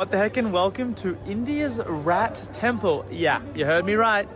What the heck, and welcome to India's rat temple. Yeah, you heard me right.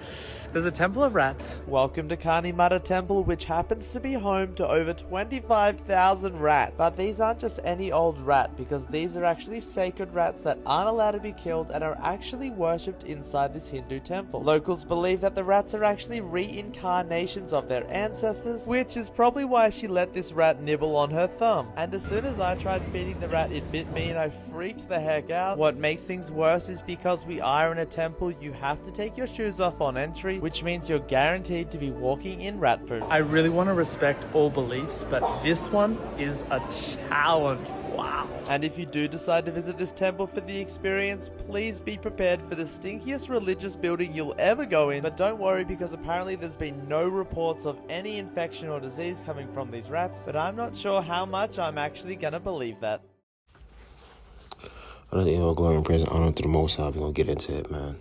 There's a temple of rats. Welcome to Mata Temple, which happens to be home to over 25,000 rats. But these aren't just any old rat, because these are actually sacred rats that aren't allowed to be killed and are actually worshipped inside this Hindu temple. Locals believe that the rats are actually reincarnations of their ancestors, which is probably why she let this rat nibble on her thumb. And as soon as I tried feeding the rat, it bit me and I freaked the heck out. What makes things worse is because we are in a temple, you have to take your shoes off on entry, which means you're guaranteed to be walking in rat poo. I really want to respect all beliefs, but this one is a challenge. Wow. And if you do decide to visit this temple for the experience, please be prepared for the stinkiest religious building you'll ever go in. But don't worry, because apparently there's been no reports of any infection or disease coming from these rats, but I'm not sure how much I'm actually gonna believe that. All glory and praise and honor to the Most High. We're going to get into it, man.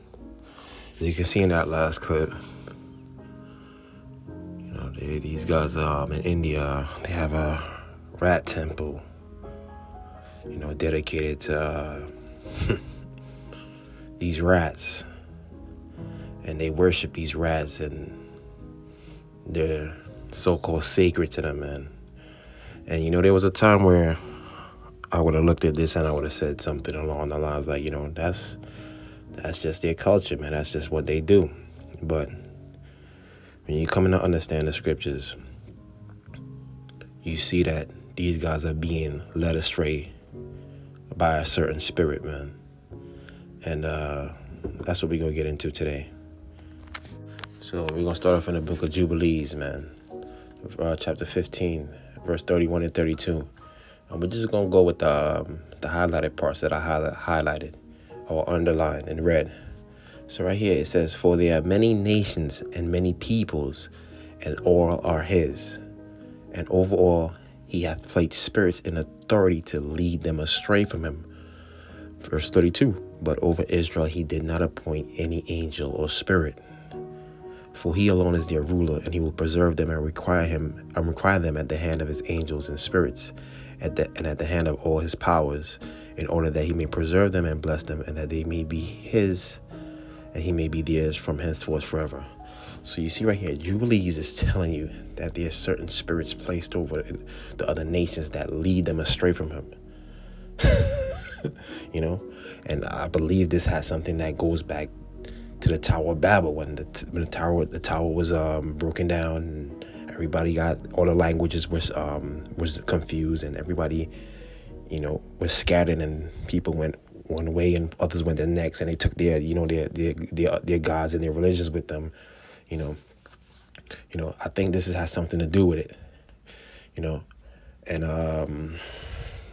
As you can see in that last clip, these guys in India, they have a rat temple, dedicated to these rats. And they worship these rats, and they're so-called sacred to them, man. And, there was a time where I would have looked at this and I would have said something along the lines like, that's just their culture, man. That's just what they do. But when you come in to understand the scriptures, you see that these guys are being led astray by a certain spirit, man. And that's what we're going to get into today. So we're going to start off in the book of Jubilees, man. Chapter 15, verse 31 and 32. And we're just going to go with the highlighted parts that I highlighted or underlined in red. So right here it says, "For there are many nations and many peoples, and all are his. And over all he hath placed spirits in authority to lead them astray from him." Verse 32, "But over Israel he did not appoint any angel or spirit. For he alone is their ruler, and he will preserve them and require them at the hand of his angels and spirits, at the hand of all his powers, in order that he may preserve them and bless them, and that they may be his, and he may be theirs from henceforth forever." So you see right here, Jubilees is telling you that there are certain spirits placed over the other nations that lead them astray from him. And I believe this has something that goes back to the Tower of Babel, when the tower was broken down, and everybody all the languages was confused, and everybody was scattered, and people went one way and others went the next, and they took their gods and their religions with them. I think this has something to do with it. And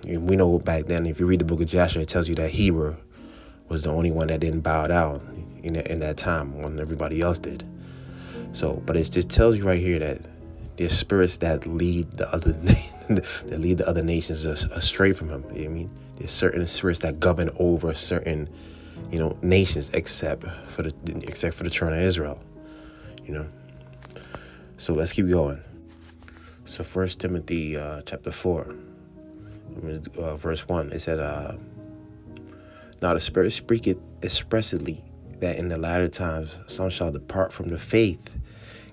we know back then, if you read the book of Joshua, it tells you that Hebrew was the only one that didn't bow down in that time when everybody else did. So, but it just tells you right here that there's spirits that lead the other nations astray from him. You know what I mean? There's certain spirits that govern over certain, nations, except for the children of Israel. So let's keep going. So 1 Timothy chapter 4, verse 1, it said, "Now the Spirit speaketh expressly that in the latter times some shall depart from the faith,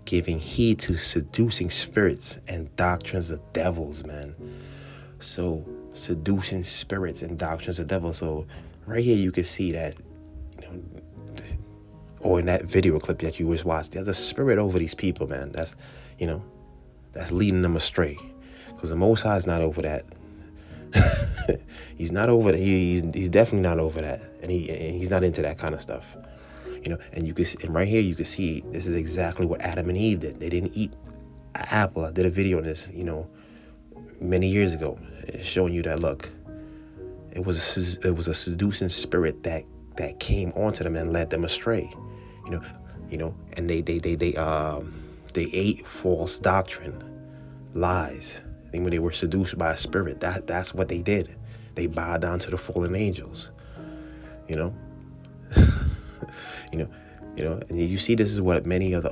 giving heed to seducing spirits and doctrines of devils," man. So seducing spirits and doctrines of devils. So right here you can see that, or in that video clip that you just watched, there's a spirit over these people, man. That's leading them astray. Because the Most High is not over that. He's not over that. He's definitely not over that, and he's not into that kind of stuff. And you can see, and right here you can see this is exactly what Adam and Eve did. They didn't eat an apple. I did a video on this, many years ago, showing you that, look, it was a seducing spirit that came onto them and led them astray. And they ate false doctrine, lies. I think when they were seduced by a spirit, that's what they did. They bowed down to the fallen angels. And you see, this is what many of the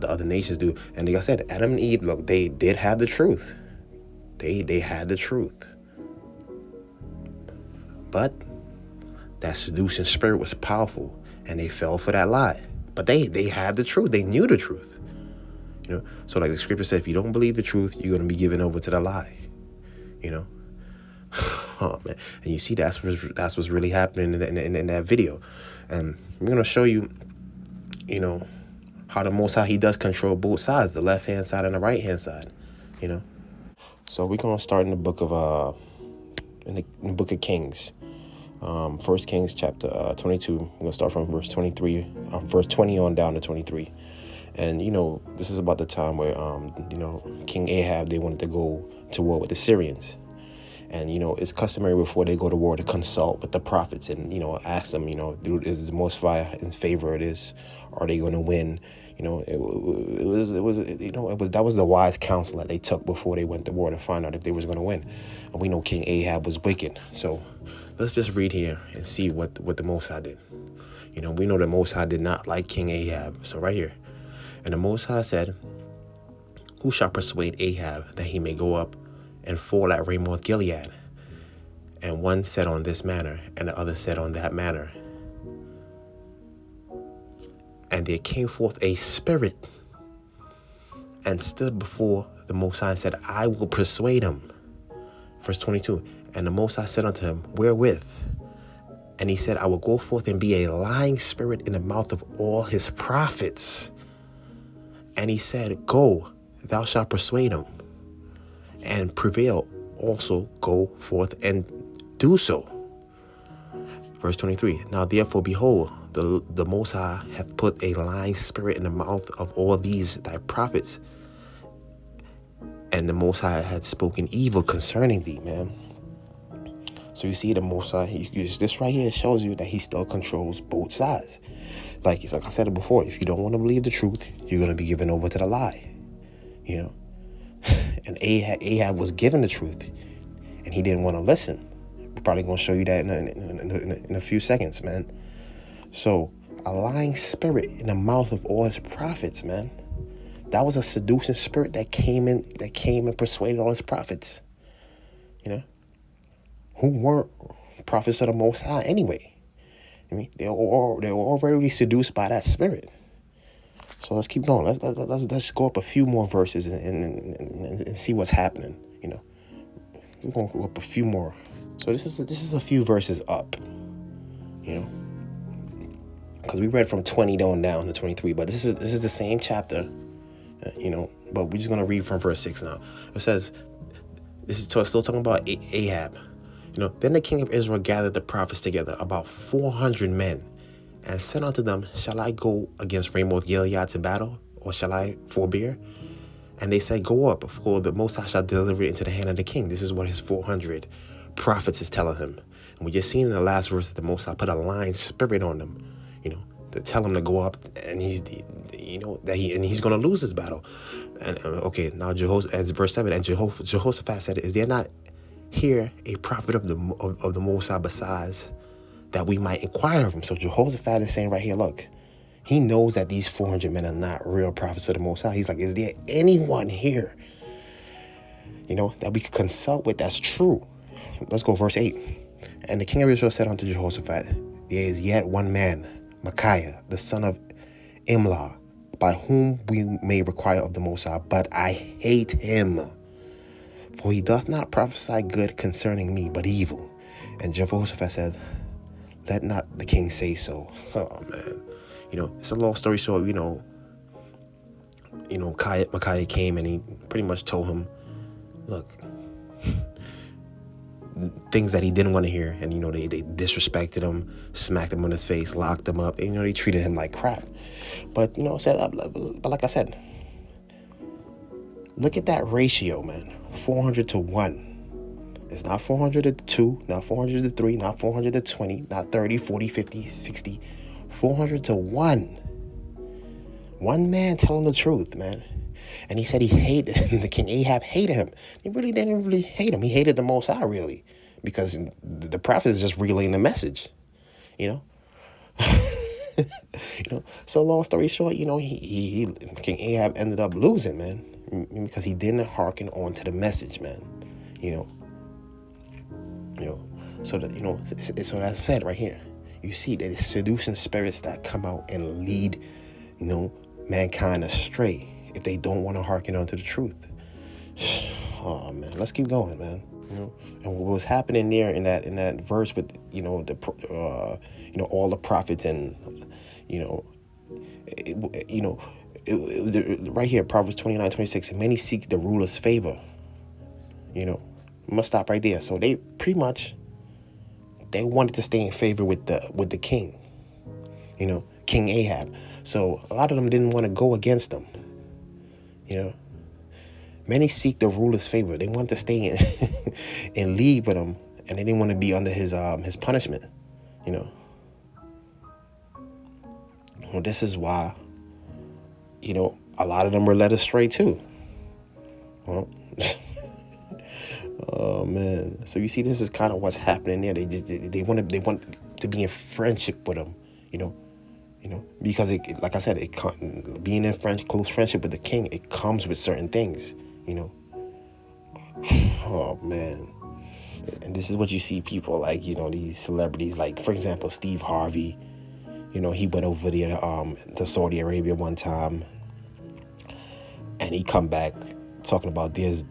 other nations do. And like I said, Adam and Eve, look, they did have the truth. They had the truth. But that seducing spirit was powerful, and they fell for that lie. But they had the truth. They knew the truth. You know, so like the scripture said, if you don't believe the truth, you're going to be given over to the lie. You know, oh man, and you see that's what's really happening in that video, and I'm going to show you, you know, how the Most High, he does control both sides, the left hand side and the right hand side. You know, so we're going to start in the book of in the book of Kings. First Kings chapter 22. I'm gonna start from verse 23, verse 20 on down to 23. And you know, this is about the time where you know, King Ahab, they wanted to go to war with the Syrians. And you know, it's customary before they go to war to consult with the prophets and, you know, ask them, you know, is the Most High in favor of this? Are they going to win? You know, it was you know, that was the wise counsel that they took before they went to war to find out if they was going to win. And we know King Ahab was wicked. So let's just read here and see what the Most High did. You know, we know the Most High did not like King Ahab. So right here, and the Most High said, who shall persuade Ahab that he may go up and fall at Ramoth Gilead? And one said on this manner, and the other said on that manner. And there came forth a spirit and stood before the Most High and said, I will persuade him. Verse 22, and the Most High said unto him, wherewith? And he said, I will go forth and be a lying spirit in the mouth of all his prophets. And he said, go, thou shalt persuade him, and prevail also, go forth and do so. Verse 23, now therefore, behold, the Most High hath put a lying spirit in the mouth of all these thy prophets, and the Most High had spoken evil concerning thee, man. So you see, the Most High, this right here shows you that he still controls both sides. Like I said it before, if you don't want to believe the truth, you're going to be given over to the lie. You know, and Ahab was given the truth, and he didn't want to listen. We're probably going to show you that in a few seconds, man. So a lying spirit in the mouth of all his prophets, man. That was a seducing spirit that came and persuaded all his prophets. You know, who weren't prophets of the Most High anyway. I mean, they were already seduced by that spirit. So let's keep going. Let's go up a few more verses and see what's happening. You know, we're gonna go up a few more. So this is a few verses up. You know, because we read from 20 on down to 23, but this is the same chapter. You know, but we're just gonna read from verse 6 now. It says, this is still talking about Ahab. You know, then the king of Israel gathered the prophets together, about 400 men, and said unto them, shall I go against Ramoth Gilead to battle, or shall I forbear? And they said, go up, for the Most High shall deliver it into the hand of the king. This is what his 400 prophets is telling him. And we just seen in the last verse that the Most High put a lying spirit on them, you know, to tell him to go up, and he's going to lose this battle. And okay, now as verse 7, and Jehoshaphat said, is there not here a prophet of the Most High besides, that we might inquire of him? So Jehoshaphat is saying right here, look, he knows that these 400 men are not real prophets of the Most High. He's like, is there anyone here, you know, that we could consult with that's true? Let's go verse 8. And the king of Israel said unto Jehoshaphat, there is yet one man, Micaiah, the son of Imlah, by whom we may require of the Most High, but I hate him, for he doth not prophesy good concerning me, but evil. And Jehoshaphat said, let not the king say so. Oh man, you know, it's a long story short. You know, Micaiah came and he pretty much told him, look, things that he didn't want to hear, and you know, they disrespected him, smacked him on his face, locked him up, and, you know, they treated him like crap. But you know, but like I said, look at that ratio, man. 400 to 1. It's not 400 to 2, not 400 to 3, not 400 to 20, not 30, 40, 50, 60. 400 to 1. One man telling the truth, man. And he said he hated him. The king Ahab hated him. He really didn't really hate him. He hated the Most High, really, because the prophet is just relaying the message, you know. You know. So long story short, you know, King Ahab ended up losing, man, because he didn't hearken on to the message, man. You know. So that, you know, so that's said right here. you see that it's seducing spirits that come out and lead, mankind astray if they don't want to hearken onto the truth. Oh man, let's keep going, man. And what was happening there in that verse with all the prophets and right here, Proverbs 29:26. Many seek the ruler's favor. I'm gonna stop right there. So they pretty much wanted to stay in favor with the king, King Ahab. So a lot of them didn't want to go against them. Many seek the ruler's favor. They want to stay in league with him, and they didn't want to be under his punishment. Well, this is why, a lot of them were led astray too. Well, oh man. So you see, this is kind of what's happening there. They want to be in friendship with him, because like I said, being in close friendship with the king, it comes with certain things, Oh man. And this is what you see people like, these celebrities, like for example, Steve Harvey. He went over there to Saudi Arabia one time, and he come back talking about there's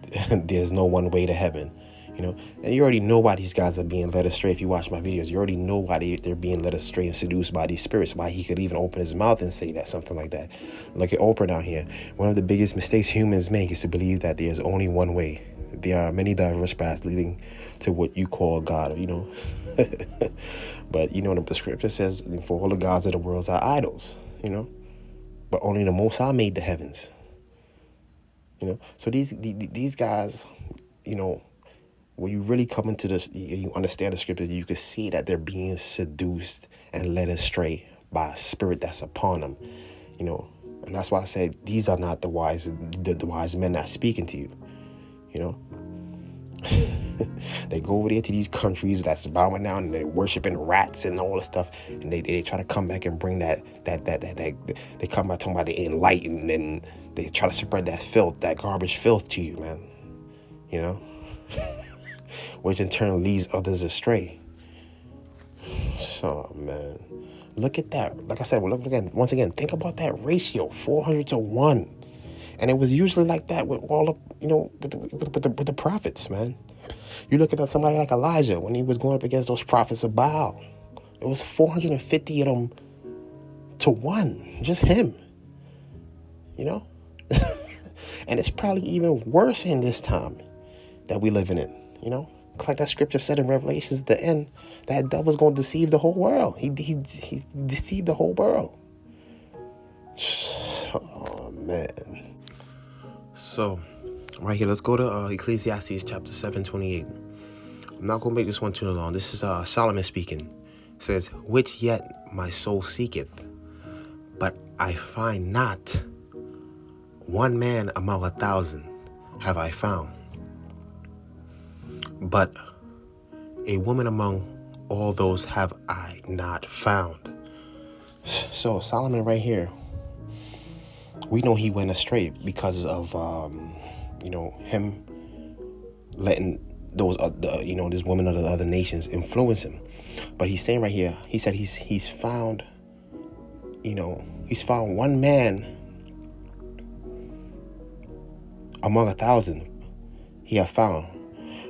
no one way to heaven, and you already know why these guys are being led astray. If you watch my videos, you already know why they're being led astray and seduced by these spirits, why he could even open his mouth and say that, something like that. Look at Oprah down here. One of the biggest mistakes humans make is to believe that there's only one way. There are many diverse paths leading to what you call God, But the scripture says, for all the gods of the world are idols, but only the Most High made the heavens. So these guys, when you really come into this, you understand the scripture, you can see that they're being seduced and led astray by a spirit that's upon them, and that's why I said these are not the wise men that are speaking to you, They go over there to these countries that's bowing down and they're worshiping rats and all this stuff, and they try to come back and bring that they come back talking about the enlightened, and they try to spread that filth, that garbage filth to you, man. Which in turn leads others astray. So man, look at that. Like I said, once again, think about that ratio, 400-1. And it was usually like that with all the with the prophets, man. You look at somebody like Elijah when he was going up against those prophets of Baal. It was 450 of them to 1, just him. And it's probably even worse in this time that we living in. Like that scripture said in Revelations at the end, that devil's going to deceive the whole world. He deceived the whole world. Oh man. So, right here, let's go to Ecclesiastes chapter 7:28. I'm not going to make this one too long. This is Solomon speaking. It says, which yet my soul seeketh, but I find not. One man among 1,000 have I found, but a woman among all those have I not found. So Solomon right here, we know he went astray because of him letting those this women of the other nations influence him. But he's saying right here, he said he's found one man among 1,000 he have found,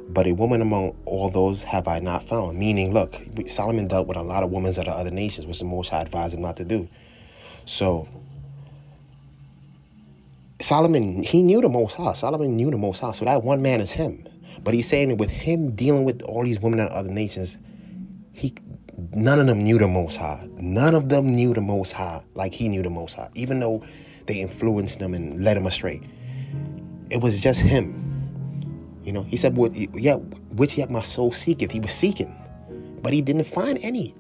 but a woman among all those have I not found. Meaning, look, Solomon dealt with a lot of women of the other nations, which the Most High advised him not to do. So Solomon, he knew the Most High. Solomon knew the Most High. So that one man is him. But he's saying that with him dealing with all these women of other nations, none of them knew the Most High. None of them knew the Most High like he knew the Most High, even though they influenced him and led him astray. It was just him. He said, which yet my soul seeketh. He was seeking, but he didn't find any.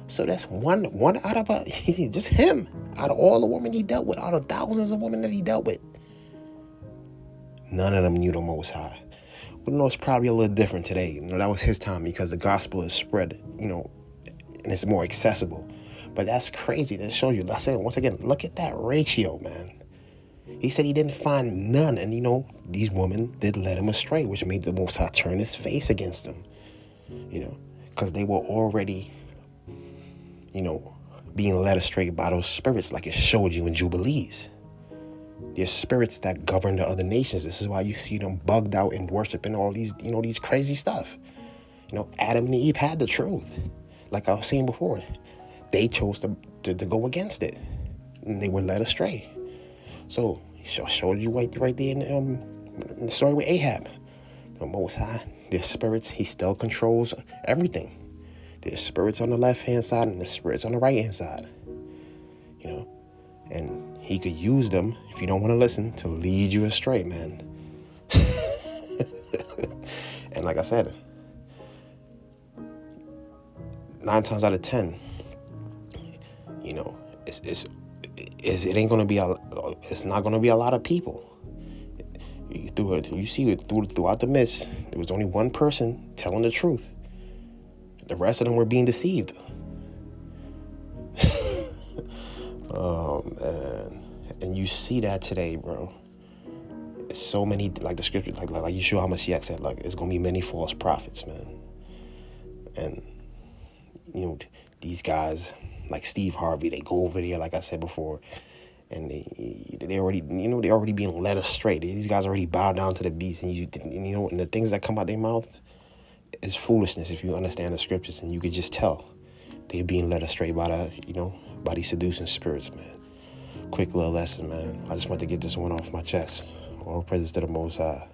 So that's one out of just him. Out of all the women he dealt with, out of thousands of women that he dealt with, none of them knew the Most High. We know it's probably a little different today. That was his time because the gospel is spread, and it's more accessible. But that's crazy. That shows you. I said once again, look at that ratio, man. He said he didn't find none, and these women did lead him astray, which made the Most High turn his face against them. Because they were already being led astray by those spirits, like it showed you in Jubilees. There's spirits that govern the other nations. This is why you see them bugged out and worshiping all these, these crazy stuff. Adam and Eve had the truth. Like I was saying before, they chose to go against it. And they were led astray. So, I showed you right there in the story with Ahab. The Most High, there's spirits, he still controls everything. There's spirits on the left-hand side and there's spirits on the right-hand side. And he could use them, if you don't want to listen, to lead you astray, man. And like I said, 9 times out of 10, it ain't gonna be it's not gonna be a lot of people. You see it throughout the mist. There was only one person telling the truth. The rest of them were being deceived. Oh man, and you see that today, bro. It's so many, like the scripture, like Yeshua HaMashiach said, like it's gonna be many false prophets, man. And these guys like Steve Harvey, they go over there, like I said before, and they already, they're already being led astray. These guys already bow down to the beast, and and the things that come out their mouth is foolishness if you understand the scriptures, and you could just tell they're being led astray by by these seducing spirits, man. Quick little lesson, man. I just want to get this one off my chest. All praises to the Most High.